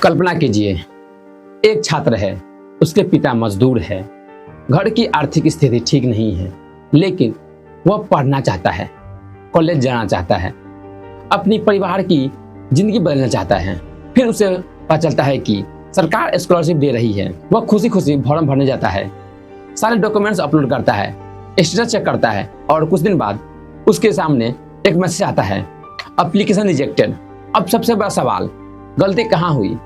कल्पना कीजिए, एक छात्र है, उसके पिता मजदूर है, घर की आर्थिक स्थिति ठीक नहीं है, लेकिन वह पढ़ना चाहता है, कॉलेज जाना चाहता है, अपनी परिवार की जिंदगी बदलना चाहता है। फिर उसे पता चलता है कि सरकार स्कॉलरशिप दे रही है। वह खुशी खुशी फॉर्म भरने जाता है, सारे डॉक्यूमेंट्स अपलोड करता है, स्टेटस चेक करता है और कुछ दिन बाद उसके सामने एक मैसेज आता है, एप्लीकेशन रिजेक्टेड। अब सबसे बड़ा सवाल, गलती कहाँ हुई?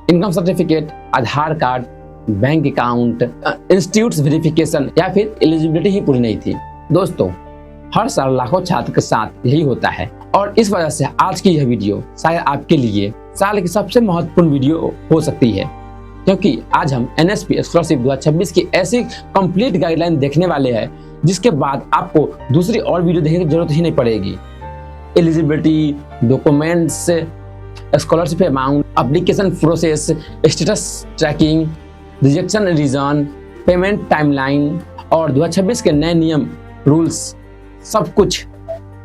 Income certificate, Aadhaar card, bank account, institute verification या फिर एलिजिबिलिटी ही पूरी नहीं थी। दोस्तों, हर साल लाखों छात्र के साथ यही होता है और इस वजह से आज की यह वीडियो शायद आपके लिए साल की सबसे महत्वपूर्ण वीडियो हो सकती है, क्योंकि आज हम एनएसपी स्कॉलरशिप 2026 की ऐसी कंप्लीट गाइडलाइन देखने वाले हैं जिसके बाद आपको दूसरी और वीडियो देखने की जरूरत ही नहीं पड़ेगी। Eligibility, documents, scholarship amount, application process, status tracking, rejection reason, payment timeline और 2026 के नए नियम, रूल्स, सब कुछ।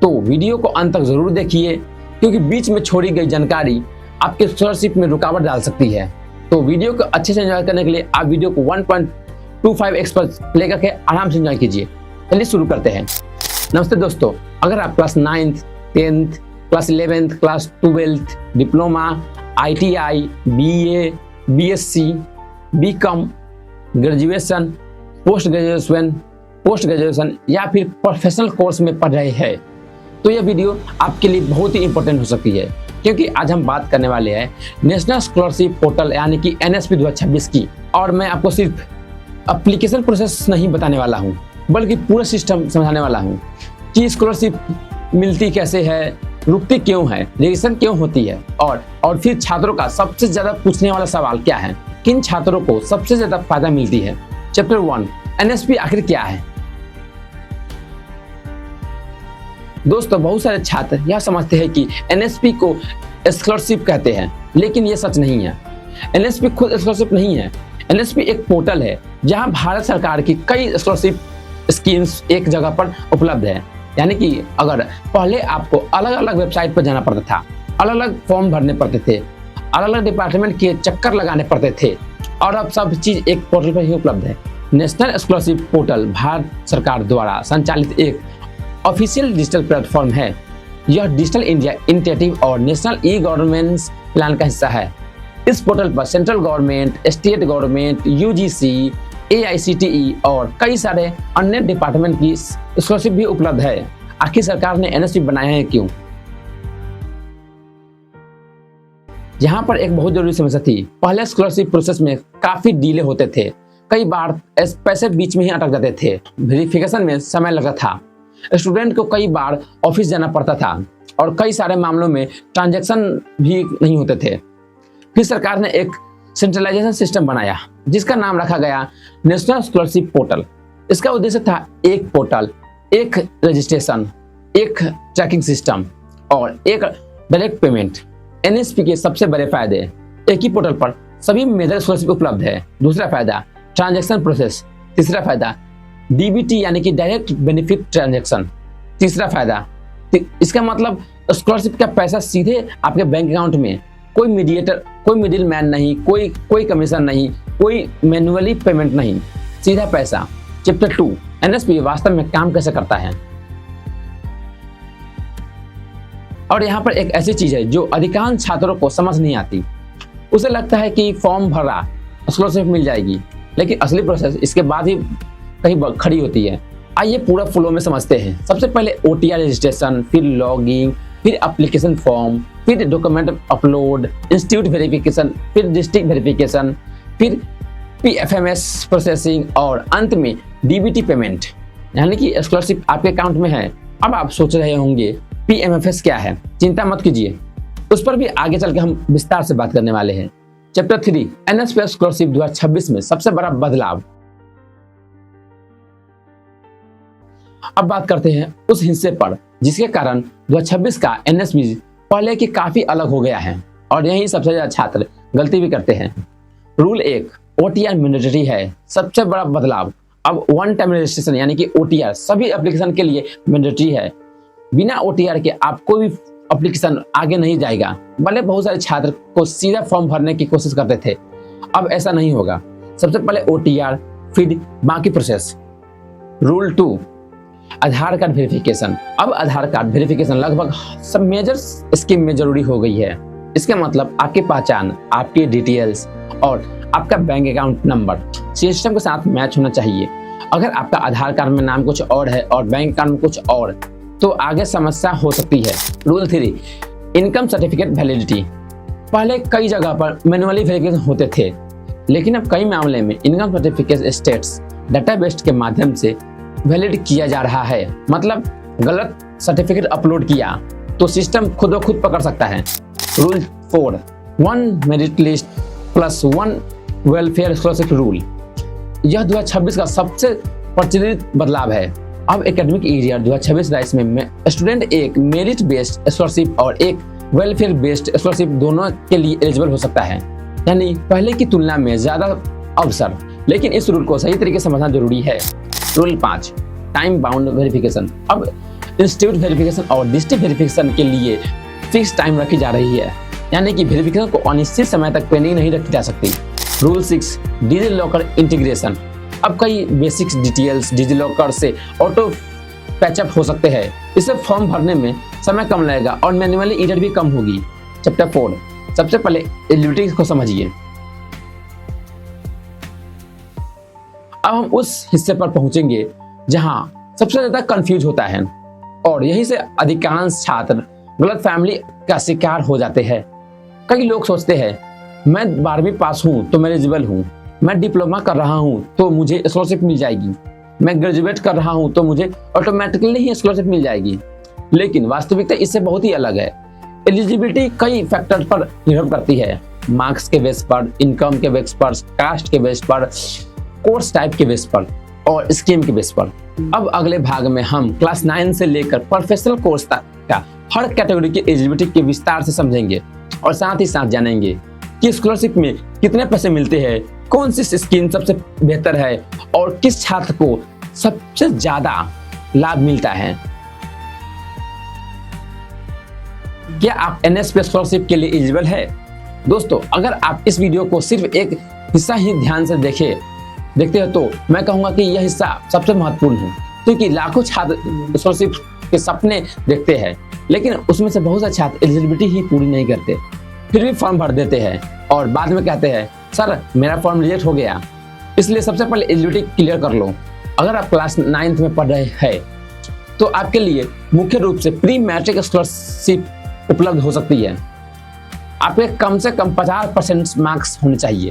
तो वीडियो को अंत तक जरूर देखिए, क्योंकि बीच में छोड़ी गई जानकारी आपके स्कॉलरशिप में रुकावट डाल सकती है। तो वीडियो को अच्छे से एंजॉय करने के लिए आप वीडियो को 1.25x पर प्ले करके आराम से एंजॉय कीजिए। चलिए शुरू करते हैं। नमस्ते दोस्तों, अगर आप class 9th, 10th, class 11th, class 12th, diploma, ITI, BA, BSc, BCom, graduation, post graduation या फिर प्रोफेशनल कोर्स में पढ़ रहे हैं तो यह वीडियो आपके लिए बहुत ही इंपॉर्टेंट हो सकती है, क्योंकि आज हम बात करने वाले हैं नेशनल स्कॉलरशिप पोर्टल यानी कि एनएसपी 2026 की। और मैं आपको सिर्फ एप्लीकेशन प्रोसेस नहीं बताने वाला हूँ, बल्कि पूरा सिस्टम समझाने वाला हूँ कि स्कॉलरशिप मिलती कैसे है, रुकती क्यों है, रजिस्ट्रेशन क्यों होती है और फिर छात्रों का सबसे ज्यादा पूछने वाला सवाल क्या है, किन छात्रों को सबसे ज्यादा फायदा मिलती है। चैप्टर 1, एनएसपी आखिर क्या है। दोस्तों, बहुत सारे छात्र यह समझते हैं कि एनएसपी को स्कॉलरशिप कहते हैं, लेकिन यह सच नहीं है। एनएसपी खुद स्कॉलरशिप नहीं है। एनएसपी एक पोर्टल है जहां भारत सरकार की कई स्कॉलरशिप स्कीम्स एक जगह पर उपलब्ध है। यानी कि अगर पहले आपको अलग अलग वेबसाइट पर जाना पड़ता था, अलग अलग फॉर्म भरने पड़ते थे, अलग अलग डिपार्टमेंट के चक्कर लगाने पड़ते थे, और अब सब चीज एक पोर्टल पर ही उपलब्ध है। नेशनल स्कॉलरशिप पोर्टल भारत सरकार द्वारा संचालित एक ऑफिशियल डिजिटल प्लेटफॉर्म है। यह डिजिटल इंडिया इनिशिएटिव और नेशनल ई गवर्नेंस प्लान का हिस्सा है। इस पोर्टल पर central government, state government, UGC, AICTE और कई सारे अन्य डिपार्टमेंट की स्कॉलरशिप भी उपलब्ध है। आखिर सरकार ने एनएसपी बनाया है क्यों? यहाँ पर एक बहुत जरूरी समस्या थी। पहले स्कॉलरशिप प्रोसेस में काफी डिले होते थे, कई बार पैसे बीच में ही अटक जाते थे, वेरिफिकेशन में समय लगता था, स्टूडेंट को कई बार ऑफिस जाना पड़ता था और कई सारे मामलों में ट्रांजैक्शन भी नहीं होते थे। फिर सरकार ने एक सेंट्रलाइजेशन सिस्टम बनाया जिसका नाम रखा गया नेशनल स्कॉलरशिप पोर्टल। इसका उद्देश्य था एक पोर्टल, एक रजिस्ट्रेशन, एक ट्रैकिंग सिस्टम और एक डायरेक्ट पेमेंट। एनएसपी के सबसे बड़े फायदे, एक ही पोर्टल पर सभी मेजर स्कॉलरशिप उपलब्ध है। दूसरा फायदा, ट्रांजैक्शन प्रोसेस। तीसरा फायदा, DBT यानी कि डायरेक्ट बेनिफिट ट्रांजैक्शन। तीसरा फायदा, इसका मतलब स्कॉलरशिप का पैसा सीधे आपके बैंक अकाउंट में, कोई मीडिएटर, कोई मिडिल मैन नहीं, कोई कमीशन नहीं, कोई मैन्युअली पेमेंट नहीं, सीधा पैसा। चैप्टर 2, एनएसपी वास्तव में काम कैसे करता है। और यहाँ पर एक ऐसी चीज है जो अधिकांश छात्रों को समझ नहीं आती। उसे लगता है कि फॉर्म भरा, स्कॉलरशिप मिल जाएगी, लेकिन असली प्रोसेस इसके बाद ही कहीं खड़ी होती है। आइए पूरा फ्लो में समझते हैं। सबसे पहले OTR रजिस्ट्रेशन, फिर लॉगिंग, फिर एप्लीकेशन फॉर्म, फिर डॉक्यूमेंट अपलोड, इंस्टीट्यूट वेरिफिकेशन, फिर डिस्ट्रिक्ट वेरिफिकेशन, फिर PFMS प्रोसेसिंग और अंत में DBT पेमेंट, यानी कि स्कॉलरशिप आपके अकाउंट में है। अब आप सोच रहे होंगे PMFS क्या है। चिंता मत कीजिए, उस पर भी आगे चल के हम विस्तार से बात करने वाले हैं। चैप्टर 3, एनएसपी स्कॉलरशिप 2026 में सबसे बड़ा बदलाव। अब बात करते हैं उस हिस्से पर जिसके कारण 2026 का एनएसपी पहले की काफी अलग हो गया है, और यही सबसे ज्यादा छात्र गलती भी करते हैं। रूल 1, OTR मैंडेटरी है। सबसे बड़ा बदलाव, अब वन टाइम रजिस्ट्रेशन यानी कि OTR सभी एप्लीकेशन के लिए मैंडेटरी है। बिना OTR के आप कोई भी एप्लीकेशन आगे नहीं जाएगा। भले बहुत सारे छात्र को सीधा फॉर्म भरने की कोशिश करते थे, अब ऐसा नहीं होगा। सबसे पहले OTR, फिर बाकी प्रोसेस। रूल 2, आधार कार्ड वेरिफिकेशन। अब आधार कार्ड वेरिफिकेशन लगभग सब मेजर स्कीम में जरूरी हो गई है। इसका मतलब आपकी पहचान, आपकी डिटेल्स और आपका बैंक अकाउंट नंबर सिस्टम के साथ मैच होना चाहिए। अगर आपका आधार कार्ड में नाम कुछ और है और बैंक अकाउंट में कुछ और, तो आगे समस्या हो सकती है। Rule 3, income certificate validity. पहले कई जगह पर मैन्युअली वेरिफिकेशन होते थे, लेकिन अब कई मामले में इनकम सर्टिफिकेट स्टेट्स डाटाबेस के माध्यम से वैलिड किया जा रहा है। मतलब गलत सर्टिफिकेट अपलोड किया तो सिस्टम खुद ब खुद पकड़ सकता है। Rule 4, 1 merit list plus 1 welfare scholarship rule. यह 2026 का सबसे प्रचलित बदलाव है। अब एकेडमिक ईयर 2026-27 में स्टूडेंट एक मेरिट बेस्ड स्कॉलरशिप और एक वेलफेयर बेस्ड स्कॉलरशिप दोनों के लिए एलिजिबल हो सकता है, यानी पहले की तुलना में ज्यादा अवसर। लेकिन इस रूल को सही तरीके से समझना जरूरी है। Rule 5, time bound verification. अब इंस्टीट्यूट वेरिफिकेशन और डिस्ट्रिक्ट वेरिफिकेशन के लिए फिक्स टाइम रखी जा रही है, यानी कि वेरिफिकेशन को अनिश्चित समय तक पेंडिंग नहीं रखी जा सकती। Rule 6, digi locker integration. अब कई बेसिक्स डिटेल्स डिजी लॉकर से ऑटो पैचअप हो सकते हैं। इससे फॉर्म भरने में समय कम लगेगा और मैन्युअली एरर भी कम होगी। चैप्टर 4, सबसे पहले एलिजिबिलिटी को समझिए। अब हम उस हिस्से पर पहुंचेंगे जहां सबसे ज्यादा कंफ्यूज होता है और यहीं से अधिकांश छात्र गलत फैमिली का शिकार हो जाते हैं। कई लोग सोचते हैं मैं 12वीं पास हूं तो मैं एलिजिबल हूं, मैं डिप्लोमा कर रहा हूं तो मुझे स्कॉलरशिप मिल जाएगी, मैं ग्रेजुएट कर रहा हूं तो मुझे ऑटोमेटिकली ही स्कॉलरशिप मिल जाएगी। लेकिन वास्तविकता इससे बहुत ही अलग है। एलिजिबिलिटी कई फैक्टर पर निर्भर करती है। मार्क्स के बेस पर, इनकम के बेस पर, कास्ट के बेस पर, कोर्स टाइप के बेस पर और स्कीम के बेस पर। अब अगले भाग में हम क्लास 9 से लेकर प्रोफेशनल कोर्स तक का हर कैटेगरी की एलिजिबिलिटी के विस्तार से समझेंगे और साथ ही साथ जानेंगे कि स्कॉलरशिप में कितने पैसे मिलते हैं, कौन सी स्कीम सबसे बेहतर है और किस छात्र को सबसे ज्यादा लाभ मिलता है। क्या आप NSP स्कॉलरशिप के लिए एलिजिबल है? दोस्तों, अगर आप इस वीडियो को सिर्फ एक हिस्सा ही ध्यान से देखते हो तो मैं कहूंगा कि यह हिस्सा सबसे महत्वपूर्ण है, क्योंकि लाखों छात्र स्कॉलरशिप के सपने देखते हैं, लेकिन उसमें से बहुत से छात्र एलिजिबिलिटी ही पूरी नहीं करते, फिर भी फॉर्म भर देते हैं और बाद में कहते हैं सर मेरा फॉर्म रिजेक्ट हो गया। इसलिए सबसे पहले एलिजिबिलिटी क्लियर कर लो। अगर आप क्लास 9th में पढ़ रहे हैं तो आपके लिए मुख्य रूप से प्री मैट्रिक स्कॉलरशिप उपलब्ध हो सकती है। आपके कम से कम 50% मार्क्स होने चाहिए।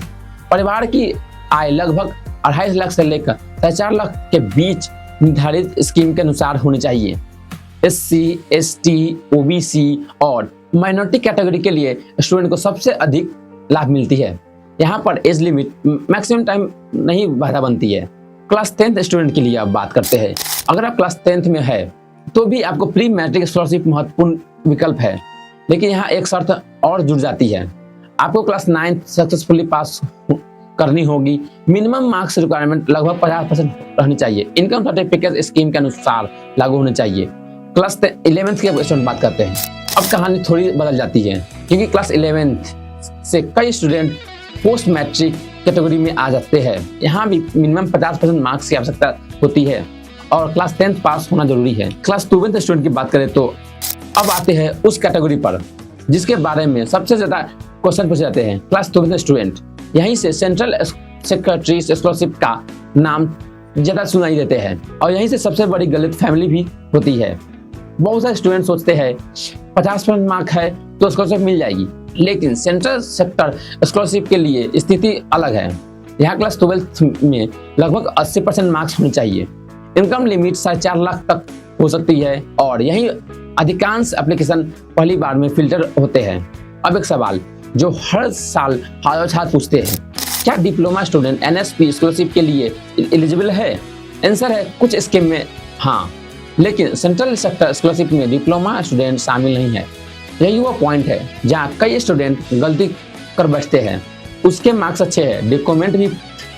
परिवार की आय लगभग 2.5 लाख से लेकर 4 लाख के बीच निर्धारित स्कीम के अनुसार होनी चाहिए। SC, ST, OBC और माइनॉरिटी कैटेगरी के लिए स्टूडेंट को सबसे अधिक लाभ मिलती है। यहाँ पर एज लिमिट मैक्सिमम टाइम नहीं बाधा बनती है। क्लास 10th स्टूडेंट के लिए अब बात करते हैं। अगर आप क्लास 10th में है तो भी आपको प्री मैट्रिक स्कॉलरशिप महत्वपूर्ण विकल्प है, लेकिन यहाँ एक शर्त और जुड़ जाती है। आपको क्लास 9th सक्सेसफुली पास करनी होगी। मिनिमम मार्क्स रिक्वायरमेंट लगभग 50% रहनी चाहिए। इनकम सर्टिफिकेट स्कीम के अनुसार लागू होने चाहिए। क्लास 11th के स्टूडेंट बात करते हैं। अब कहानी थोड़ी बदल जाती है, क्योंकि क्लास 11th से कई स्टूडेंट पोस्ट मैट्रिक कैटेगरी में आ जाते हैं। यहाँ भी मिनिमम 50% मार्क्स की आवश्यकता होती है और क्लास 10th पास होना जरूरी है। क्लास 12th स्टूडेंट की बात करें तो अब आते हैं उस कैटेगरी पर जिसके बारे में सबसे ज्यादा क्वेश्चन पूछे जाते हैं। क्लास 12th स्टूडेंट, यहीं से सेंट्रल सेक्रेटरी स्कॉलरशिप का नाम ज्यादा सुनाई देते हैं और यहीं से सबसे बड़ी गलत फैमिली भी होती है। बहुत सारे स्टूडेंट सोचते हैं 50% मार्क है तो स्कॉलरशिप मिल जाएगी, लेकिन सेंट्रल सेक्टर स्कॉलरशिप के लिए स्थिति अलग है। यहाँ क्लास 12th में लगभग 80% मार्क्स होने चाहिए। इनकम लिमिट 4.5 लाख तक हो सकती है और यही अधिकांश एप्लीकेशन पहली बार में फिल्टर होते हैं। अब एक सवाल जो हर साल हजारों छात्र पूछते हैं, क्या डिप्लोमा स्टूडेंट NSP स्कॉलरशिप के लिए एलिजिबल है? आंसर है कुछ स्कीम में हाँ, लेकिन सेंट्रल सेक्टर स्कॉलरशिप में डिप्लोमा स्टूडेंट शामिल नहीं है। यही वो पॉइंट है जहाँ कई स्टूडेंट गलती कर बैठते हैं। उसके मार्क्स अच्छे हैं, डॉक्यूमेंट भी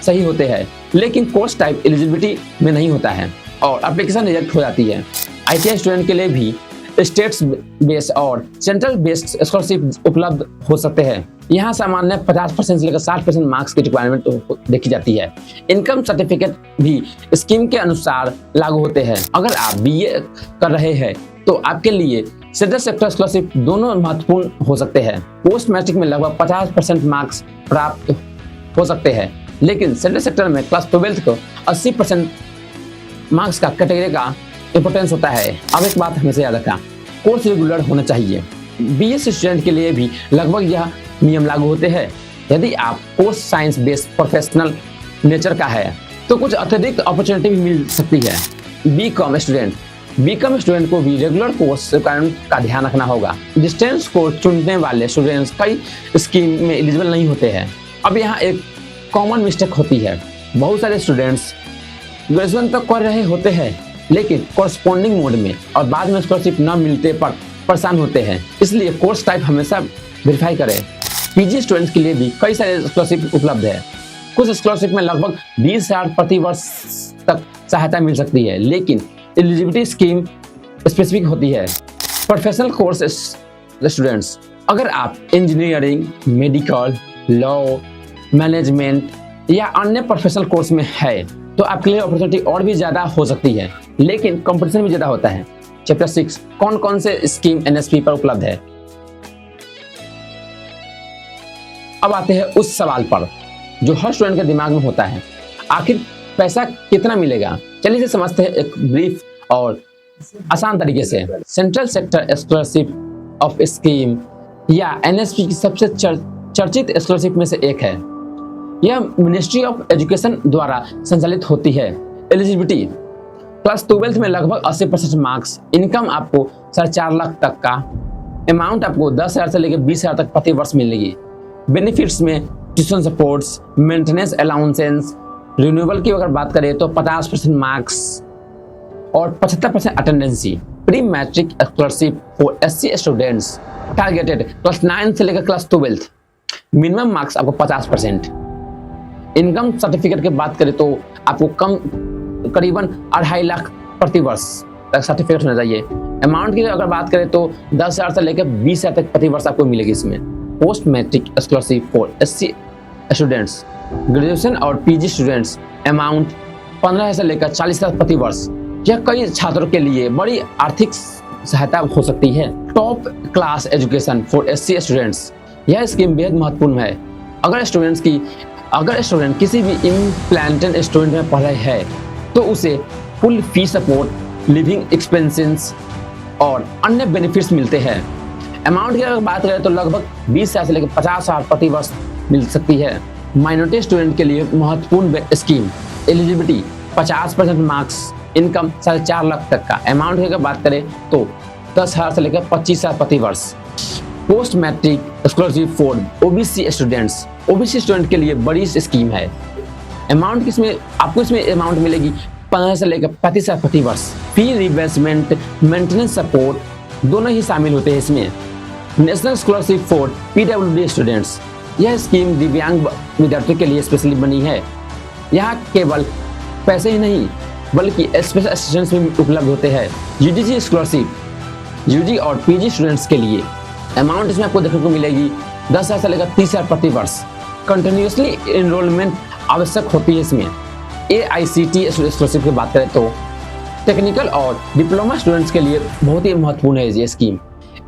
सही होते हैं, लेकिन कोर्स टाइप एलिजिबिलिटी में नहीं होता है और एप्लीकेशन रिजेक्ट हो जाती है। ITI स्टूडेंट के लिए भी स्टेट्स बेस्ड और सेंट्रल बेस्ड स्कॉलरशिप उपलब्ध हो सकते हैं। यहाँ सामान्य 50% से लेकर 60% मार्क्स की रिक्वायरमेंट देखी जाती है। इनकम सर्टिफिकेट भी स्कीम के अनुसार लागू होते हैं। अगर आप बीए कर रहे हैं तो आपके लिए सेंट्रल सेक्टर स्कॉलरशिप दोनों महत्वपूर्ण हो सकते हैं। पोस्ट मैट्रिक में लगभग 50% मार्क्स प्राप्त हो सकते हैं, लेकिन सेंट्रल सेक्टर में क्लास 12 को 80% मार्क्स का कैटेगरी का इंपोर्टेंस होता है। अब एक बात हमेशा याद रखना, कोर्स रेगुलर होना चाहिए। बीएस स्टूडेंट के लिए भी लगभग यह नियम लागू होते हैं। यदि आप course science based professional nature का है तो कुछ अतिरिक्त अपॉर्चुनिटी भी मिल सकती है। बीकॉम स्टूडेंट को भी रेगुलर कोर्स रिक्वायरमेंट का ध्यान रखना होगा। डिस्टेंस कोर्स चुनने वाले स्टूडेंट्स कई स्कीम में एलिजिबल नहीं होते हैं। अब यहाँ एक कॉमन मिस्टेक होती है। बहुत सारे स्टूडेंट्स ग्रेजुएशन तक कर रहे होते हैं लेकिन कोरस्पॉन्डिंग मोड में और बाद में स्कॉलरशिप न मिलते पर परेशान होते हैं। इसलिए कोर्स टाइप हमेशा वेरीफाई करें। पीजी स्टूडेंट्स के लिए भी कई सारे स्कॉलरशिप उपलब्ध है। कुछ स्कॉलरशिप में लगभग 20,000 प्रति वर्ष तक सहायता मिल सकती है, लेकिन एलिजिबिलिटी स्कीम स्पेसिफिक होती है। प्रोफेशनल कोर्स स्टूडेंट्स, अगर आप इंजीनियरिंग, मेडिकल, लॉ, मैनेजमेंट या अन्य प्रोफेशनल कोर्स में है तो आपके लिए अपॉर्चुनिटी और भी ज्यादा हो सकती है, लेकिन कंपटीशन भी ज्यादा होता है। चैप्टर 6 कौन कौन से स्कीम एनएसपी पर उपलब्ध है। अब आते हैं उस सवाल पर जो हर स्टूडेंट के दिमाग में होता है, आखिर पैसा कितना मिलेगा। चलिए इसे समझते हैं एक ब्रीफ और आसान तरीके से। Central sector scholarship of scheme या एनएसपी की सबसे चर्चित स्कॉलरशिप में से एक है। यह मिनिस्ट्री ऑफ एजुकेशन द्वारा संचालित होती है। एलिजिबिलिटी, क्लास 12 में लगभग 80% मार्क्स, इनकम आपको 4.5 लाख तक का, अमाउंट आपको 10,000 से लेकर 20,000 तक प्रति वर्ष मिलेगी। बेनिफिट्स में tuition supports, maintenance allowances, renewal की अगर बात करें तो 50% मार्क्स और 75% attendance. Pre matric scholarship for SC students targeted class 9 से लेकर क्लास 12, मिनिमम मार्क्स आपको 50%। इनकम सर्टिफिकेट की बात करें तो आपको करीबन 2.5 लाख प्रति वर्ष तक सर्टिफिकेट होना चाहिए। अमाउंट की अगर बात करें तो 10,000 से लेकर 20,000 तक प्रति वर्ष आपको मिलेगी। इसमें post matric scholarship for SC students, graduation और पीजी स्टूडेंट्स, अमाउंट 15,000 से लेकर 40,000 प्रति वर्ष। यह कई छात्रों के लिए बड़ी आर्थिक सहायता हो सकती है। Top class education for SC students, यह स्कीम बेहद महत्वपूर्ण है। अगर स्टूडेंट किसी भी इम्प्लांटेड स्टूडेंट में पढ़ रहे हैं तो उसे फुल फी सपोर्ट, लिविंग एक्सपेंसेस और अन्य बेनिफिट्स मिलते हैं। अमाउंट की अगर बात करें तो लगभग 20,000 से लेकर 50,000 प्रति वर्ष मिल सकती है। माइनॉरिटी स्टूडेंट के लिए महत्वपूर्ण scheme. Eligibility 50% marks, income 4.5 lakh तक का। अमाउंट की अगर बात करें तो 10,000 से लेकर 25,000 प्रति वर्ष। Post matric scholarship for OBC students, OBC student के लिए बड़ी स्कीम है। अमाउंट आपको इसमें अमाउंट मिलेगी 15 से लेकर 35,000 प्रति वर्ष। फी रिइंबर्समेंट, मेंटेनेंस सपोर्ट दोनों ही शामिल होते हैं इसमें। National scholarship for PWD students, यह स्कीम दिव्यांग विद्यार्थियों के लिए स्पेशली बनी है। यहाँ केवल पैसे ही नहीं बल्कि स्पेशल असिस्टेंस भी उपलब्ध होते हैं। यूजीसी स्कॉलरशिप, यूजी और पीजी स्टूडेंट्स के लिए अमाउंट इसमें आपको देखने को मिलेगी 10,000 से लेकर 30,000 प्रति वर्ष। कंटिन्यूसली एनरोलमेंट आवश्यक होती है इसमें। AICT स्कॉलरशिप की बात करें तो टेक्निकल और डिप्लोमा स्टूडेंट्स के लिए बहुत ही महत्वपूर्ण है ये स्कीम।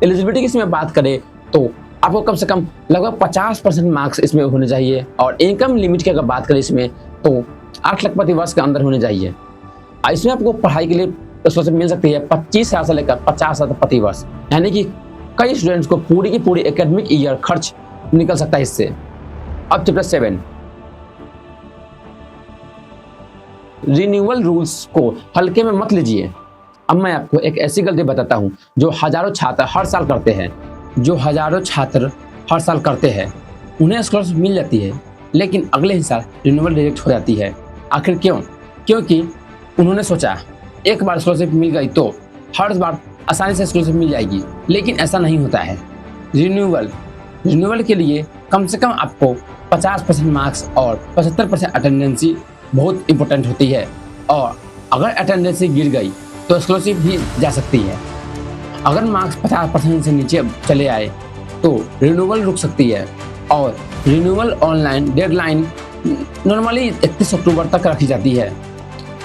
एलिजिबिलिटी की इसमें बात करें तो आपको कम से कम लगभग 50% मार्क्स इसमें होने चाहिए और इनकम लिमिट की अगर बात करें इसमें तो 8 लाख प्रति वर्ष के अंदर होने चाहिए। इसमें आपको पढ़ाई के लिए स्कॉलरशिप मिल सकती है 25,000 से लेकर 50,000 प्रति वर्ष, यानी कि कई स्टूडेंट्स को पूरी की पूरी एकेडमिक ईयर खर्च निकल सकता है इससे। अब चैप्टर 7 रिन्यूअल रूल्स को हल्के में मत लीजिए। अब मैं आपको एक ऐसी गलती बताता हूं जो हजारों छात्र हर साल करते हैं। उन्हें स्कॉलरशिप मिल जाती है लेकिन अगले ही साल रिन्यूअल रिजेक्ट हो जाती है। आखिर क्यों? क्योंकि उन्होंने सोचा एक बार स्कॉलरशिप मिल गई तो हर बार आसानी से स्कॉलरशिप मिल जाएगी, लेकिन ऐसा नहीं होता है। रिन्यूअल के लिए कम से कम आपको 50% मार्क्स और 75% अटेंडेंसी बहुत इंपॉर्टेंट होती है और अगर अटेंडेंसी गिर गई तो स्कॉलरशिप भी जा सकती है। अगर मार्क्स 50% से नीचे चले आए तो रिन्यूअल रुक सकती है और रिन्यूअल ऑनलाइन डेडलाइन नॉर्मली 31 अक्टूबर तक रखी जाती है,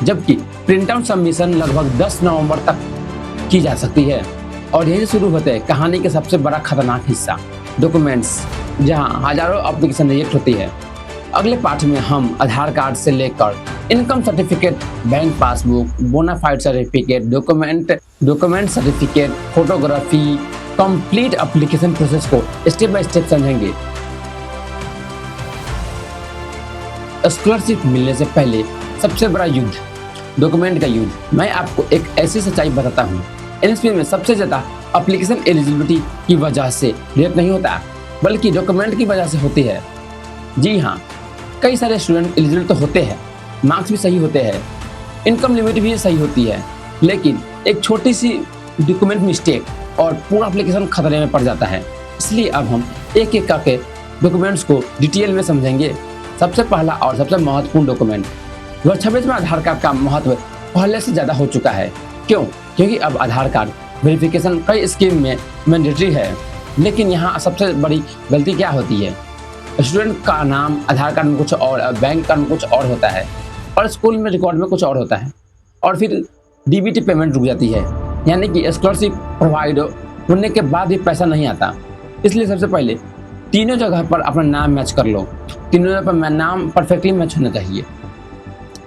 जबकि प्रिंट आउट सबमिशन लगभग 10 नवंबर तक की जा सकती है। और यही शुरू होते हैं कहानी के सबसे बड़ा खतरनाक हिस्सा, डॉक्यूमेंट्स, जहां हजारों एप्लीकेशन रिजेक्ट होती है। अगले पाठ में हम आधार कार्ड से लेकर income certificate, bank passbook, bonafide certificate, document certificate, photography, complete application process को स्टेप बाय स्टेप समझेंगे। स्कॉलरशिप मिलने से पहले सबसे बड़ा युद्ध, डॉक्यूमेंट का युद्ध। मैं आपको एक ऐसी सच्चाई बताता हूँ, एनएसपी में सबसे ज्यादा एप्लीकेशन एलिजिबिलिटी की वजह से रिजेक्ट नहीं होता, बल्कि डॉक्यूमेंट की वजह से होती है। जी हाँ, कई सारे स्टूडेंट एलिजिबल तो होते हैं, मार्क्स भी सही होते हैं, इनकम लिमिट भी सही होती है, लेकिन एक छोटी सी डॉक्यूमेंट मिस्टेक और पूरा एप्लीकेशन खतरे में पड़ जाता है। इसलिए अब हम एक एक करके डॉक्यूमेंट्स को डिटेल में समझेंगे। सबसे पहला और सबसे महत्वपूर्ण डॉक्यूमेंट, 2026 में आधार कार्ड का महत्व पहले से ज़्यादा हो चुका है। क्यों? क्योंकि अब आधार कार्ड वेरिफिकेशन कई स्कीम में मैंडेटरी है। लेकिन यहाँ सबसे बड़ी गलती क्या होती है, स्टूडेंट का नाम आधार कार्ड में कुछ और, बैंक कार्ड में कुछ और होता है और स्कूल में रिकॉर्ड में कुछ और होता है, और फिर डीबीटी पेमेंट रुक जाती है, यानी कि स्कॉलरशिप प्रोवाइड होने के बाद भी पैसा नहीं आता। इसलिए सबसे पहले तीनों जगह पर अपना नाम मैच कर लो, तीनों जगह पर नाम परफेक्टली मैच होना चाहिए।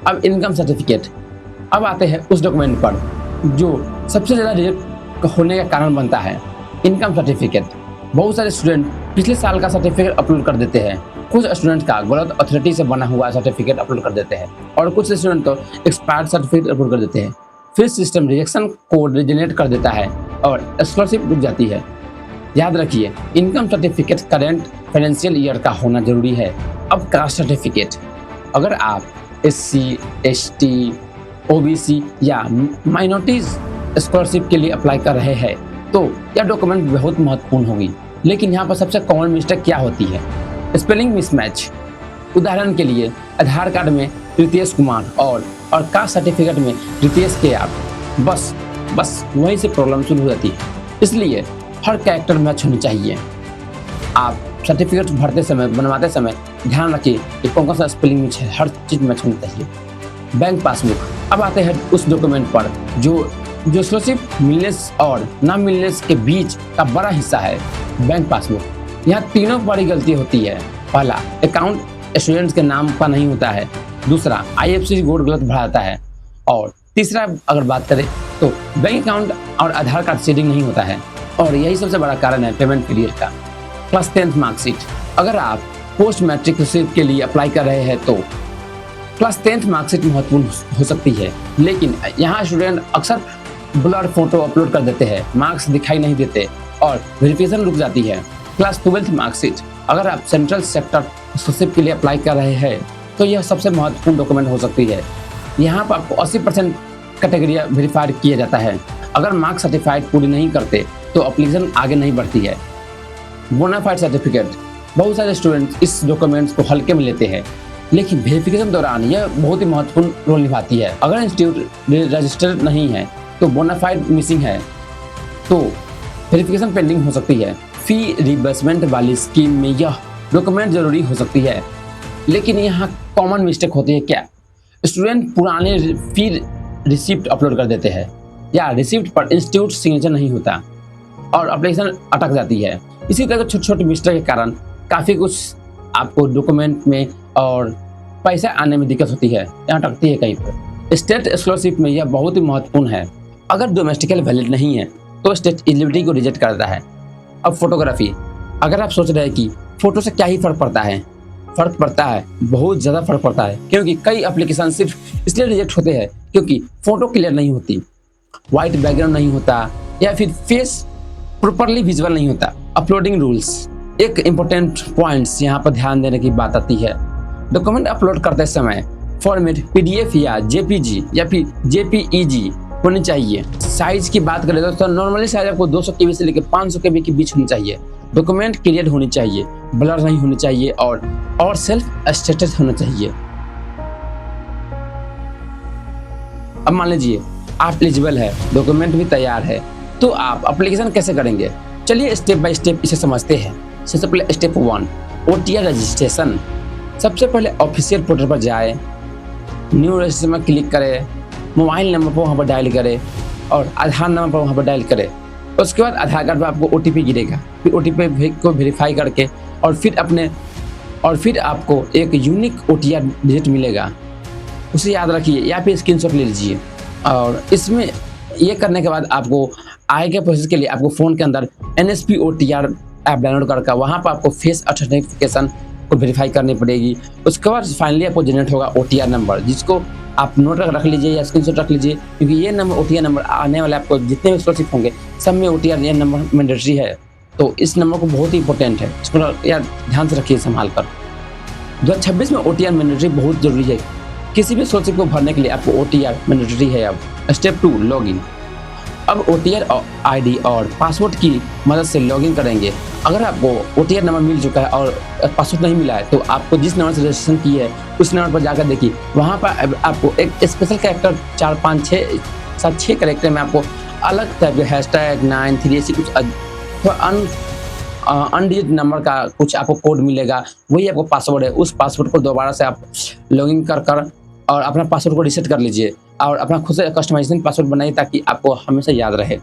अब इनकम सर्टिफिकेट, अब आते हैं उस डॉक्यूमेंट पर जो सबसे ज़्यादा रिजेक्ट होने का कारण बनता है, इनकम सर्टिफिकेट। बहुत सारे स्टूडेंट पिछले साल का सर्टिफिकेट अपलोड कर देते हैं, कुछ स्टूडेंट का गलत अथॉरिटी से बना हुआ सर्टिफिकेट अपलोड कर देते हैं, और कुछ स्टूडेंट तो एक्सपायर्ड सर्टिफिकेट अपलोड कर देते हैं। फिर सिस्टम रिजेक्शन कोड जनरेट कर देता है और स्कॉलरशिप रुक जाती है। याद रखिए, income certificate current financial year का होना जरूरी है। अब कास्ट सर्टिफिकेट, अगर आप SC, ST, OBC या माइनॉरिटीज स्कॉलरशिप के लिए अप्लाई कर रहे हैं तो यह डॉक्यूमेंट बहुत महत्वपूर्ण होगी। लेकिन यहाँ पर सबसे कॉमन मिस्टेक क्या होती है, स्पेलिंग मिसमैच। उदाहरण के लिए आधार कार्ड में रितेश कुमार और कास्ट सर्टिफिकेट में रितेश के आप, बस वहीं से प्रॉब्लम शुरू हो जाती है। इसलिए हर कैरेक्टर मैच होनी चाहिए। आप सर्टिफिकेट भरते समय, बनवाते समय ध्यान रखिए कि कौन सा स्पेलिंग मिस है, हर चीज़ मैच होनी चाहिए। बैंक पासबुक, अब आते हैं उस डॉक्यूमेंट पर जो स्कॉलरशिप मिलने और ना मिलने के बीच का बड़ा हिस्सा है, बैंक पासबुक। यहाँ तीनों बड़ी गलती होती है। पहला, अकाउंट स्टूडेंट्स के नाम का नहीं होता है। दूसरा, IFSC कोड गलत भराता है। और तीसरा, अगर बात करें तो बैंक अकाउंट और आधार कार्ड शेडिंग नहीं होता है, और यही सबसे बड़ा कारण है पेमेंट पीरियड का। क्लास 10th मार्कशीट, अगर आप पोस्ट मैट्रिक रिसीट के लिए अप्लाई कर रहे हैं तो क्लास 10th मार्कशीट महत्वपूर्ण हो सकती है। लेकिन यहाँ स्टूडेंट अक्सर ब्लर फोटो अपलोड कर देते हैं, मार्क्स दिखाई नहीं देते और वेरिफिकेशन रुक जाती है। क्लास 12th मार्कशीट, अगर आप सेंट्रल सेक्टर स्कॉलरशिप के लिए अप्लाई कर रहे हैं तो यह सबसे महत्वपूर्ण डॉक्यूमेंट हो सकती है। यहाँ पर आपको 80% कैटेगरी वेरीफाइड किया जाता है। अगर मार्क्स सर्टिफाइड पूरी नहीं करते तो एप्लीकेशन आगे नहीं बढ़ती है। बोनाफाइड सर्टिफिकेट, बहुत सारे स्टूडेंट्स इस डॉक्यूमेंट्स को हल्के में लेते हैं, लेकिन वेरिफिकेशन दौरान यह बहुत ही महत्वपूर्ण रोल निभाती है। अगर इंस्टीट्यूट रजिस्टर्ड नहीं है तो बोनाफाइड मिसिंग है तो वेरिफिकेशन पेंडिंग हो सकती है। फी रिबर्समेंट वाली स्कीम में यह डॉक्यूमेंट जरूरी हो सकती है। लेकिन यहाँ कॉमन मिस्टेक होती है क्या, स्टूडेंट पुराने फी रिसिप्ट अपलोड कर देते हैं या रिसिप्ट पर इंस्टीट्यूट सिग्नेचर नहीं होता और एप्लीकेशन अटक जाती है। इसी तरह छोटे छोटे मिस्टेक के कारण काफ़ी कुछ आपको डॉक्यूमेंट में और पैसा आने में दिक्कत होती है, यहाँ अटकती है कहीं पर। स्टेट स्कॉलरशिप में यह बहुत ही महत्वपूर्ण है। अगर डोमेस्टिकल वैलिड नहीं है तो स्टेट एलिजिबिलिटी को रिजेक्ट करता है। अब फोटोग्राफी, अगर आप सोच रहे हैं कि फ़ोटो से क्या ही फ़र्क पड़ता है, फ़र्क पड़ता है, बहुत ज़्यादा फ़र्क पड़ता है। क्योंकि कई एप्लीकेशन सिर्फ इसलिए रिजेक्ट होते हैं क्योंकि फ़ोटो क्लियर नहीं होती, वाइट बैकग्राउंड नहीं होता, या फिर फेस प्रॉपरली विजुअल नहीं होता। अपलोडिंग रूल्स, एक इम्पोर्टेंट पॉइंट्स यहाँ पर ध्यान देने की बात आती है। डॉक्यूमेंट अपलोड करते समय फॉर्मेट PDF या JPG या फिर JPEG होनी चाहिए। साइज की बात करें तो नॉर्मली साइज आपको 200 KB से लेकर 500 KB के बीच होनी चाहिए। डॉक्यूमेंट क्लियर होनी चाहिए, ब्लर नहीं होनी चाहिए और सेल्फ स्टेटस होना चाहिए। अब मान लीजिए आप एलिजिबल है, डॉक्यूमेंट भी तैयार है, तो आप एप्लीकेशन कैसे करेंगे, चलिए स्टेप बाय स्टेप इसे समझते हैं। सबसे पहले स्टेप 1, OTR रजिस्ट्रेशन। सबसे पहले ऑफिशियल पोर्टल पर जाए, न्यू रजिस्ट्रेशन में क्लिक करें, मोबाइल नंबर पर वहाँ पर डायल करें और आधार नंबर पर वहाँ पर डायल करें। उसके बाद आधार कार्ड पर आपको OTP गिरेगा, फिर OTP को वेरीफाई करके और फिर आपको एक यूनिक OTR डिजिट मिलेगा, उसे याद रखिए या फिर स्क्रीनशॉट ले लीजिए। और इसमें ये करने के बाद आपको आगे के प्रोसेस के लिए आपको फ़ोन के अंदर NSP OTR ऐप डाउनलोड करके वहाँ पर आपको फेस ऑथेंटिफिकेशन को वेरीफाई करनी पड़ेगी। उसके बाद फाइनली आपको जनरेट होगा OTR नंबर, जिसको आप नोट रख लीजिए या स्क्रीनशॉट रख लीजिए, क्योंकि ये नंबर OTR नंबर आने वाले आपको जितने भी स्कॉलरशिप होंगे सब में OTR ये नंबर मैंडेटरी है। तो इस नंबर को बहुत ही इंपॉर्टेंट है, इसको यार ध्यान से रखिए संभाल कर। 2026 में OTR मैंडेटरी बहुत जरूरी है। किसी भी स्कॉलरशिप को भरने के लिए आपको OTR मैंडेटरी है। अब स्टेप 2, लॉगिन। अब OTR ID और पासवर्ड की मदद से लॉगिन करेंगे। अगर आपको OTR नंबर मिल चुका है और पासवर्ड नहीं मिला है तो आपको जिस नंबर से रजिस्ट्रेशन की है उस नंबर पर जाकर देखिए, वहाँ पर आपको एक स्पेशल कैरेक्टर 4 5 6 7 6 कैरेक्टर में आपको अलग टाइप के #9 3 ऐसी कुछ अनडिजिट नंबर का कुछ आपको कोड मिलेगा, वही आपको पासवर्ड है। उस पासवर्ड को दोबारा से आप लॉगिन कर और अपना पासवर्ड को रीसेट कर लीजिए और अपना खुद से कस्टमाइजेशन पासवर्ड बनाइए ताकि आपको हमेशा याद रहे।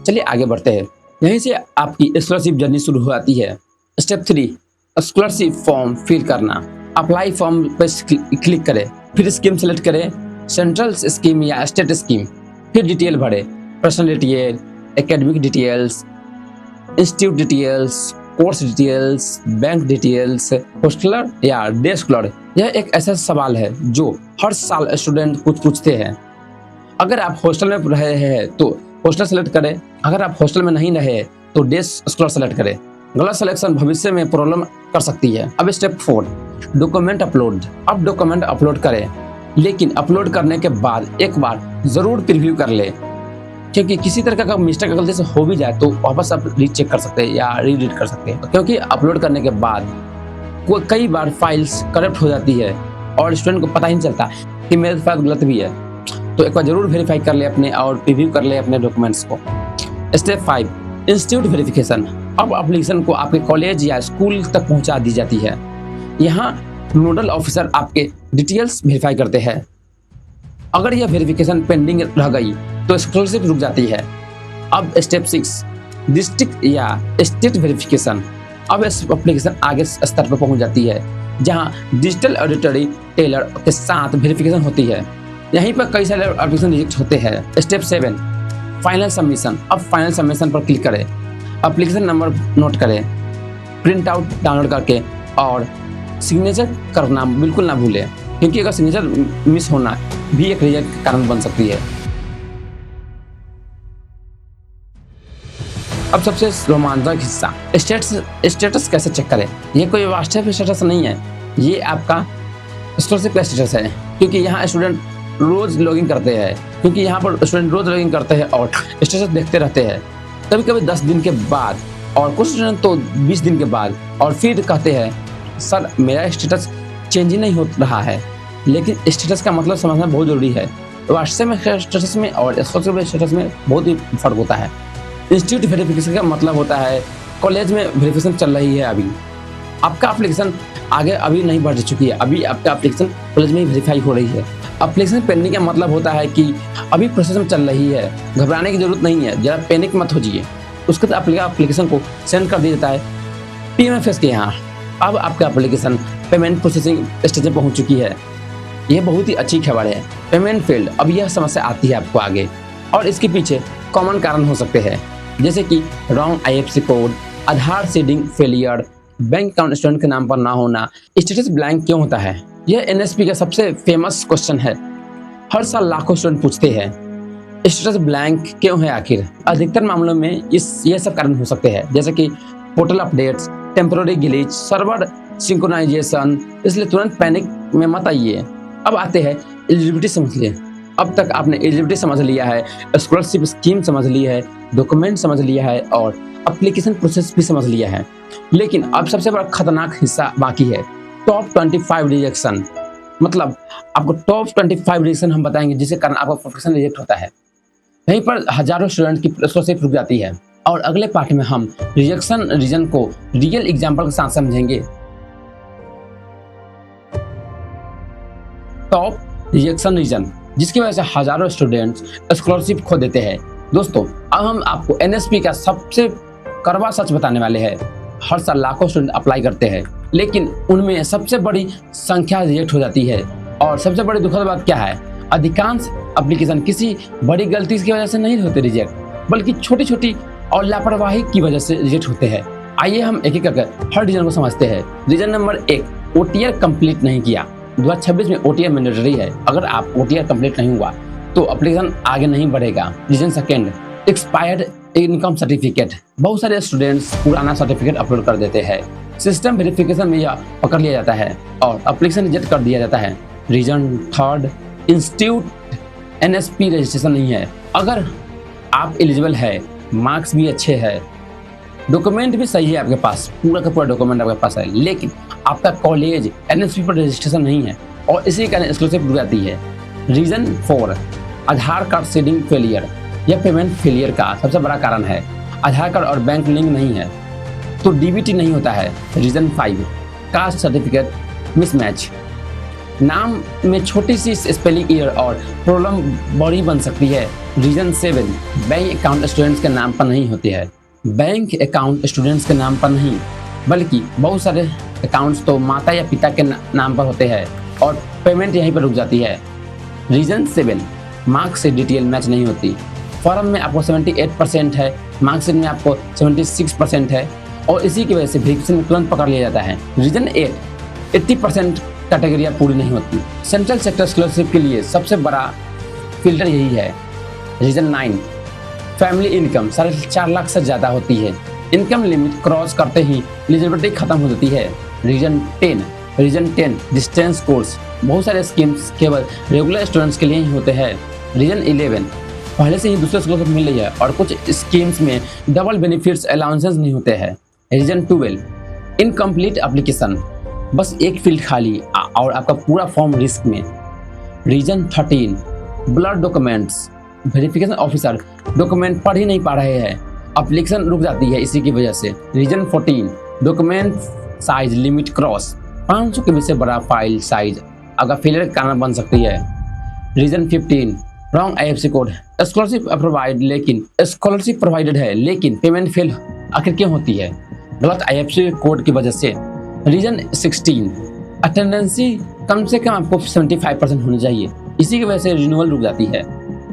चलिए आगे बढ़ते हैं। यहीं से आपकी स्कॉलरशिप जर्नी शुरू हो जाती है। स्टेप 3, स्कॉलरशिप फॉर्म फिल करना। अप्लाई फॉर्म पर क्लिक करें, फिर स्कीम सेलेक्ट करें, सेंट्रल स्कीम या स्टेट स्कीम, फिर डिटेल भरें, personal detail, academic details, institute details, course details, bank details, hosteller या डे स्कॉलर। यह एक ऐसा सवाल है जो हर साल स्टूडेंट पूछते हैं। अगर आप हॉस्टल में रहे हैं तो हॉस्टल सेलेक्ट करें, अगर आप हॉस्टल में नहीं रहे तो डे स्कॉलर सेलेक्ट करें। गलत सिलेक्शन भविष्य में प्रॉब्लम कर सकती है। अब स्टेप 4, डॉक्यूमेंट अपलोड। अब डॉक्यूमेंट अपलोड करें, लेकिन अपलोड करने के बाद एक बार जरूर प्रीव्यू कर ले, क्योंकि किसी तरह का मिस्टेक गलती से हो भी जाए तो वापस आप रीचेक कर सकते हैं या रीडिट कर सकते हैं, क्योंकि अपलोड करने के बाद कई बार फाइल्स करप्ट हो जाती है और स्टूडेंट को पता ही नहीं चलता कि मेरे फाइल गलत भी है। तो एक बार जरूर वेरीफाई कर ले अपने और प्रीव्यू कर ले अपने डॉक्यूमेंट्स को। Step 5, institute verification. अब एप्लीकेशन को आपके कॉलेज या स्कूल तक पहुंचा दी जाती है। यहाँ नोडल ऑफिसर आपके डिटेल्स वेरीफाई करते हैं। अगर यह वेरिफिकेशन पेंडिंग रह गई तो स्कॉलरशिप रुक जाती है। अब स्टेप 6, डिस्ट्रिक्ट या स्टेट वेरिफिकेशन। अब इस एप्लीकेशन आगे स्तर पर पहुंच जाती है, जहां डिजिटल ऑडिटरी टेलर के साथ वेरिफिकेशन होती है। यहीं पर कई सारे एप्लीकेशन रिजेक्ट होते हैं। Step 7, final submission. अब फाइनल सबमिशन पर क्लिक करें, एप्लीकेशन नंबर नोट करें, प्रिंट आउट डाउनलोड करके और सिग्नेचर करना बिल्कुल ना भूलें, क्योंकि अगर सिग्नेचर मिस होना भी एक रिजेक्ट का कारण बन सकती है। अब सबसे रोमांचक हिस्सा, स्टेटस कैसे चेक करें। ये कोई वास्तविक स्टेटस नहीं है, ये आपका स्कॉलरशिप का स्टेटस है, क्योंकि यहाँ स्टूडेंट रोज लॉगिन करते हैं, और स्टेटस देखते रहते हैं। कभी कभी 10 दिन के बाद और कुछ स्टूडेंट तो 20 दिन के बाद, और फिर कहते हैं सर मेरा स्टेटस चेंज ही नहीं हो रहा है। लेकिन स्टेटस का मतलब समझना बहुत जरूरी है। वास्तविक स्टेटस में और स्कॉलरशिप स्टेटस में बहुत ही फर्क होता है। इंस्टीट्यूट वेरिफिकेशन का मतलब होता है कॉलेज में वेरिफिकेशन चल रही है, अभी आपका एप्लीकेशन आगे अभी नहीं बढ़ चुकी है, अभी आपका एप्लीकेशन कॉलेज में ही वेरीफाई हो रही है। एप्लीकेशन पेंडिंग का मतलब होता है कि अभी प्रोसेस में चल रही है, घबराने की जरूरत नहीं है, जरा पैनिक मत हो जाइए। उसके बाद एप्लीकेशन को सेंड कर दिया जाता है PMFS के यहाँ। अब आपका एप्लीकेशन पेमेंट प्रोसेसिंग स्टेज में पहुँच चुकी है। यह बहुत ही अच्छी खबर है। पेमेंट फेल्ड, अब यह समस्या आती है आपको आगे, और इसके पीछे कॉमन कारण हो सकते हैं, जैसे कि wrong IFSC code, Aadhaar seeding failure, bank account student के नाम पर ना होना। स्टेटस ब्लैंक क्यों होता है? यह NSP का सबसे फेमस क्वेश्चन है। हर साल लाखों स्टूडेंट पूछते हैं स्टेटस ब्लैंक क्यों है आखिर। अधिकतर मामलों में ये सब कारण हो सकते हैं, जैसे कि portal updates, temporary glitch, server synchronisation. इसलिए तुरंत पैनिक में मत आइए। अब आते हैं एलिजिबिलिटी समझ लिए। अब तक आपने एलिजिबिलिटी समझ लिया है, स्कॉलरशिप स्कीम समझ ली है, डॉक्यूमेंट समझ लिया है और एप्लीकेशन प्रोसेस भी समझ लिया है। लेकिन अब सबसे बड़ा खतरनाक हिस्सा बाकी है, टॉप 25 रिजेक्शन। मतलब आपको टॉप 25 रिजेक्शन हम बताएंगे जिसके कारण आपका एप्लीकेशन रिजेक्ट होता है। यहीं पर हजारों स्टूडेंट की स्कॉलरशिप रुक जाती है। और अगले पार्ट में हम रिजेक्शन रीजन को रियल एग्जाम्पल के साथ समझेंगे। टॉप रिजेक्शन रीजन जिसकी वजह से हजारों स्टूडेंट्स स्कॉलरशिप खो देते हैं। दोस्तों, अब हम आपको एनएसपी का सबसे कड़वा सच बताने वाले हैं। हर साल लाखों स्टूडेंट अप्लाई करते हैं, लेकिन उनमें सबसे बड़ी संख्या रिजेक्ट हो जाती है। और सबसे बड़ी दुखद बात क्या है? अधिकांश एप्लीकेशन किसी बड़ी गलती की वजह से नहीं होते रिजेक्ट, बल्कि छोटी छोटी और लापरवाही की वजह से रिजेक्ट होते हैं। आइए हम एक एक करके हर रीजन को समझते हैं। रीजन नंबर 1, ओटीआर कंप्लीट नहीं किया। 2026 में ओटीआर मैंडेटरी है। अगर आप ओटीआर कंप्लीट नहीं हुआ तो एप्लीकेशन आगे नहीं बढ़ेगा। Reason second, expired income certificate. बहुत सारे स्टूडेंट्स पुराना सर्टिफिकेट अपलोड कर देते हैं, सिस्टम वेरिफिकेशन में यह पकड़ लिया जाता है और एप्लीकेशन रिजेक्ट कर दिया जाता है। Reason third, institute NSP registration नहीं है। अगर आप एलिजिबल है, मार्क्स भी अच्छे हैं, डॉक्यूमेंट भी सही है, आपके पास पूरा का पूरा डॉक्यूमेंट आपके पास है, लेकिन आपका कॉलेज एनएसपी पर रजिस्ट्रेशन नहीं है और इसी कारण स्कॉलरशिप रुक जाती है। Reason 4, Aadhaar card seeding failure. यह पेमेंट फेलियर का सबसे बड़ा कारण है। आधार कार्ड और बैंक लिंक नहीं है तो डीबीटी नहीं होता है। Reason 5, caste certificate mismatch. नाम में छोटी सी स्पेलिंग एरर और प्रॉब्लम बड़ी बन सकती है। रीजन 7, बैंक अकाउंट स्टूडेंट्स के नाम पर नहीं होती है। बैंक अकाउंट स्टूडेंट्स के नाम पर नहीं, बल्कि बहुत सारे अकाउंट्स तो माता या पिता के नाम पर होते हैं और पेमेंट यहीं पर रुक जाती है। रीजन 7, मार्क्स से डिटेल मैच नहीं होती। फॉर्म में आपको 78% है, मार्क्सिट में आपको 76% है और इसी की वजह से वेरिफिकेशन में तुरंत पकड़ लिया जाता है। रीजन 8, 80% कैटेगरियाँ पूरी नहीं होती। सेंट्रल सेक्टर स्कॉलरशिप के लिए सबसे बड़ा फिल्टर यही है। रीजन 9, फैमिली इनकम 4.5 लाख से ज़्यादा होती है। इनकम लिमिट क्रॉस करते ही एलिजिबिलिटी खत्म हो जाती है। Reason 10, distance course. बहुत सारे स्कीम्स केवल रेगुलर स्टूडेंट्स के लिए ही होते हैं। रीजन 11, पहले से ही दूसरे स्कॉलरशिप मिल रही है और कुछ स्कीम्स में डबल बेनिफिट्स अलाउंसेस नहीं होते हैं। Reason 12, incomplete application. बस एक फील्ड खाली और आपका पूरा फॉर्म रिस्क में। Reason 13, blurred documents. Verification officer document पढ़ ही नहीं पा रहे हैं, एप्लीकेशन रुक जाती है इसी की वजह से। Reason 14, document size limit cross. 500 के से बड़ा फाइल साइज अगर फेलियर का कारण बन सकती है। Reason 15, wrong IFSC code. Scholarship provided है लेकिन पेमेंट फेल आखिर क्यों होती है? गलत आईएफएससी कोड की वजह से। रीजन 16, अटेंडेंसी कम से कम आपको 75% होनी चाहिए, इसी की वजह से रिन्यूअल रुक जाती है।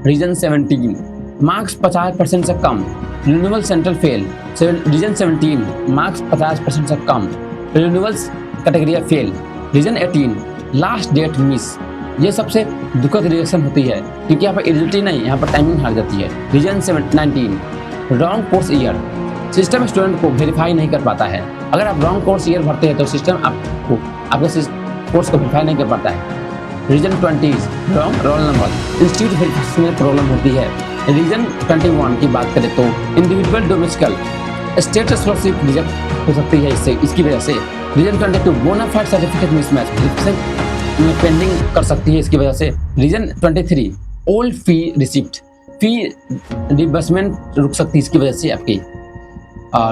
रीजन 17, मार्क्स 50% से कम, renewal central fail. Reason 17, marks 50% से कम, renewals category fail. Reason 18, last date miss. ये सबसे दुखद रिएक्शन होती है क्योंकि यहाँ पर एलिजिबिलिटी नहीं, यहाँ पर टाइमिंग हार जाती है। Reason 19, wrong course year. System student को वेरीफाई नहीं कर पाता है। अगर आप रॉन्ग कोर्स ईयर भरते हैं तो सिस्टम आपको आपके कोर्स को वेरीफाई नहीं कर पाता है। Reason 20, wrong roll number. Institute verification में प्रॉब्लम होती है। रीजन 21 की बात करें तो individual domestical state scholarship reject हो सकती है इसकी वजह से। Reason 22, bonafide certificate mismatch, verification में पेंडिंग कर सकती है इसकी वजह से। Reason 23, old fee receipt, fee reimbursement रुक सकती है इसकी वजह से आपकी।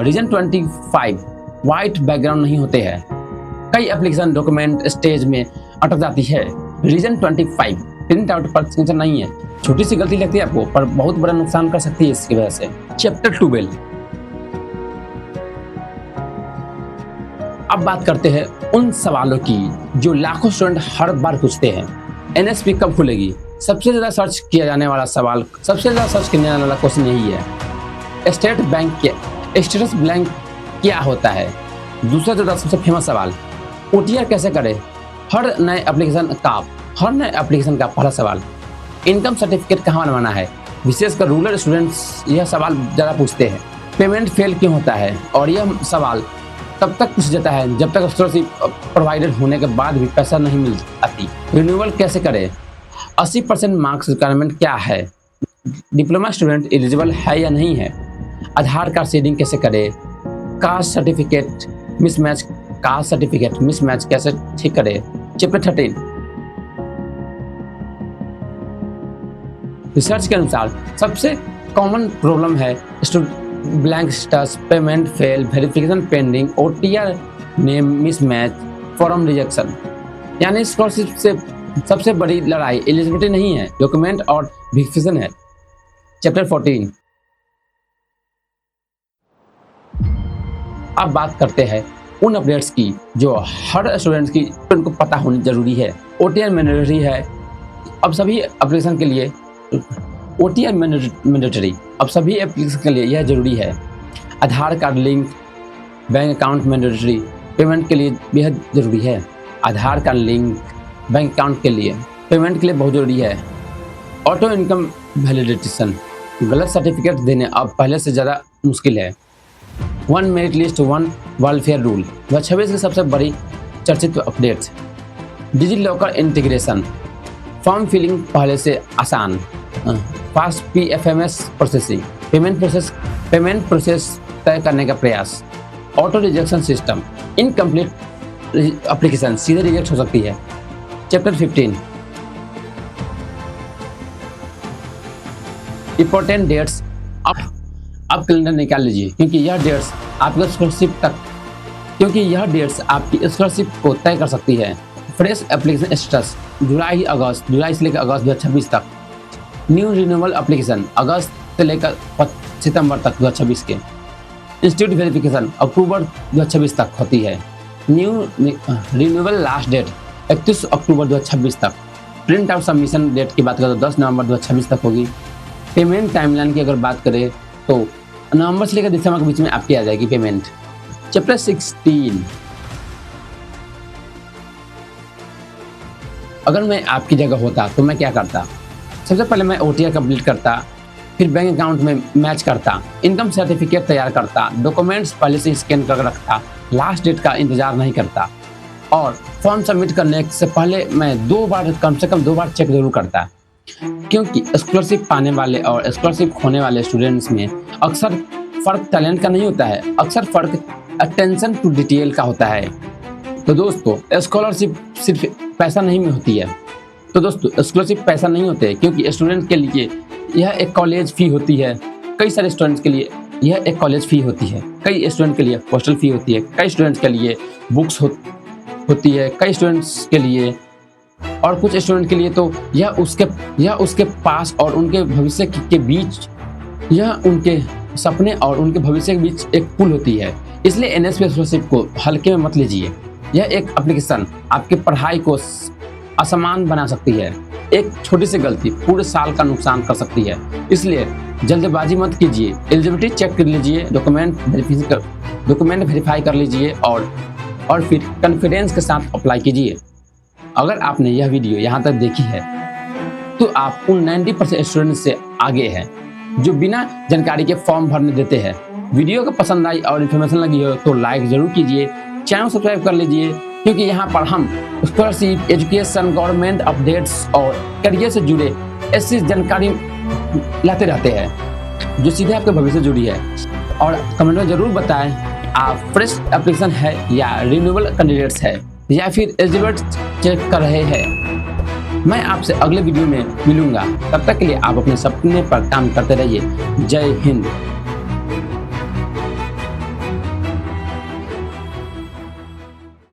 रीजन 25, वाइट बैकग्राउंड नहीं होते हैं, कई एप्लीकेशन डॉक्यूमेंट स्टेज में अटक जाती है। रीजन 25, प्रिंट आउट पर सिग्नेचर नहीं है, छोटी सी गलती लगती है आपको पर बहुत बड़ा नुकसान कर सकती है इसकी वजह से। चैप्टर 12, अब बात करते हैं उन सवालों की जो लाखों स्टूडेंट हर बार पूछते हैं। एनएसपी कब खुलेगी? सबसे ज्यादा सर्च किया जाने वाला सवाल, सबसे ज्यादा सर्च करने वाला क्वेश्चन यही है। स्टेट बैंक स्टेटस ब्लैंक क्या होता है? दूसरा ज्यादा सबसे फेमस सवाल। ओटीआर कैसे करें? हर नए एप्लीकेशन का पहला सवाल। इनकम सर्टिफिकेट कहाँ बनवाना है? विशेषकर रूरल स्टूडेंट्स यह सवाल ज़्यादा पूछते हैं। पेमेंट फेल क्यों होता है? और यह सवाल तब तक पूछ जाता है जब तक स्कॉलरशिप प्रोवाइडेड होने के बाद भी पैसा नहीं मिल पाती। रिन्यूअल कैसे करें? 80% मार्क्स रिक्वायरमेंट क्या है? डिप्लोमा स्टूडेंट एलिजिबल है या नहीं है? आधार कार्ड सीडिंग कैसे करें? कास्ट सर्टिफिकेट मिसमैच कैसे ठीक करें? चैप्टर 13, रिसर्च के अनुसार सबसे कॉमन प्रॉब्लम है blank status, payment fail, verification pending, OTR name mismatch, form rejection. यानी स्कॉलरशिप से सबसे बड़ी लड़ाई एलिजिबिलिटी नहीं है, डॉक्यूमेंट और वेरिफिकेशन है। चैप्टर 14। अब बात करते हैं उन अपडेट्स की जो हर स्टूडेंट की उनको पता होनी जरूरी है। OTR मैंडेटरी है अब सभी एप्लीकेशन के लिए। OTR मैंडेटरी अब सभी एप्लीकेशन के लिए यह जरूरी है। Aadhaar card link, bank account mandatory, payment के लिए बेहद जरूरी है। Aadhaar card link bank account के लिए, पेमेंट के लिए बहुत जरूरी है। ऑटो इनकम वैलिडेशन, गलत सर्टिफिकेट देने अब पहले से ज़्यादा मुश्किल है। 1 मेरिट लिस्ट 1 वेलफेयर रूल, 2026 की सबसे बड़ी चर्चित updates. Digi locker integration, form filling पहले से आसान, fast PFMS processing, payment process तय करने का प्रयास। Auto rejection system, incomplete application सीधे रिजेक्ट हो सकती है। चैप्टर 15। इंपॉर्टेंट डेट्स, अब कैलेंडर निकाल लीजिए क्योंकि यह डेट्स आपकी स्कॉलरशिप को तय कर सकती है। फ्रेश एप्लीकेशन स्टेटस, जुलाई से लेकर अगस्त 2026 तक। न्यू रिन्यूअल एप्लीकेशन, अगस्त से लेकर सितंबर तक 2026 के। इंस्टीट्यूट वेरिफिकेशन अक्टूबर 2026 तक होती है। न्यू रिन्यूअल लास्ट डेट 31 अक्टूबर 2026 तक। प्रिंट आउट सबमिशन डेट की बात करें तो 10 नवंबर 2026 तक होगी। पेमेंट टाइमलाइन की अगर बात करें तो नवंबर से लेकर दिसंबर के बीच में आपकी आ जाएगी पेमेंट। चैप्टर 16। अगर मैं आपकी जगह होता तो मैं क्या करता? सबसे पहले मैं OTR कंप्लीट करता, फिर बैंक अकाउंट में मैच करता, इनकम सर्टिफिकेट तैयार करता, डॉक्यूमेंट्स पहले से स्कैन कर रखता, लास्ट डेट का इंतजार नहीं करता और फॉर्म सबमिट करने से पहले मैं कम से कम दो बार चेक जरूर करता। क्योंकि स्कॉलरशिप पाने वाले और स्कॉलरशिप खोने वाले स्टूडेंट्स में अक्सर फ़र्क टैलेंट का नहीं होता है, अक्सर फ़र्क अटेंशन टू डिटेल का होता है। तो दोस्तों स्कॉलरशिप सिर्फ पैसा नहीं होती है। स्कॉलरशिप पैसा नहीं होते क्योंकि स्टूडेंट के लिए यह एक कॉलेज फ़ी होती है। कई सारे स्टूडेंट्स के लिए यह एक कॉलेज फ़ी होती है, कई स्टूडेंट के लिए हॉस्टल फ़ी होती है, कई स्टूडेंट्स के लिए बुक्स होती है, कई स्टूडेंट्स के लिए और कुछ स्टूडेंट के लिए तो यह उसके पास और उनके भविष्य के बीच, यह उनके सपने और उनके भविष्य के बीच एक पुल होती है। इसलिए NSP स्कॉलरशिप को हल्के में मत लीजिए। यह एक एप्लीकेशन आपकी पढ़ाई को आसान बना सकती है। एक छोटी सी गलती पूरे साल का नुकसान कर सकती है। इसलिए जल्दबाजी मत कीजिए, एलिजिबिलिटी चेक कर लीजिए, डॉक्यूमेंट वेरीफाई कर लीजिए और फिर कॉन्फिडेंस के साथ अप्लाई कीजिए। अगर आपने यह वीडियो यहाँ तक देखी है तो आप उन 90% स्टूडेंट से आगे हैं जो बिना जानकारी के फॉर्म भरने देते हैं। वीडियो को पसंद आई और इन्फॉर्मेशन लगी हो तो लाइक जरूर कीजिए, चैनल सब्सक्राइब कर लीजिए क्योंकि यहाँ पर हम स्कॉलरशिप, एजुकेशन, गवर्नमेंट अपडेट्स और करियर से जुड़े ऐसी जानकारी लाते रहते हैं जो सीधे आपके भविष्य से जुड़ी है। और कमेंट में जरूर बताएं आप फ्रेश एप्लीकेशन है या रिन्यूअल कैंडिडेट्स है या फिर एलिजिबिलिटी चेक कर रहे हैं। मैं आपसे अगले वीडियो में मिलूंगा, तब तक के लिए आप अपने सपने पर काम करते रहिए। जय हिंद।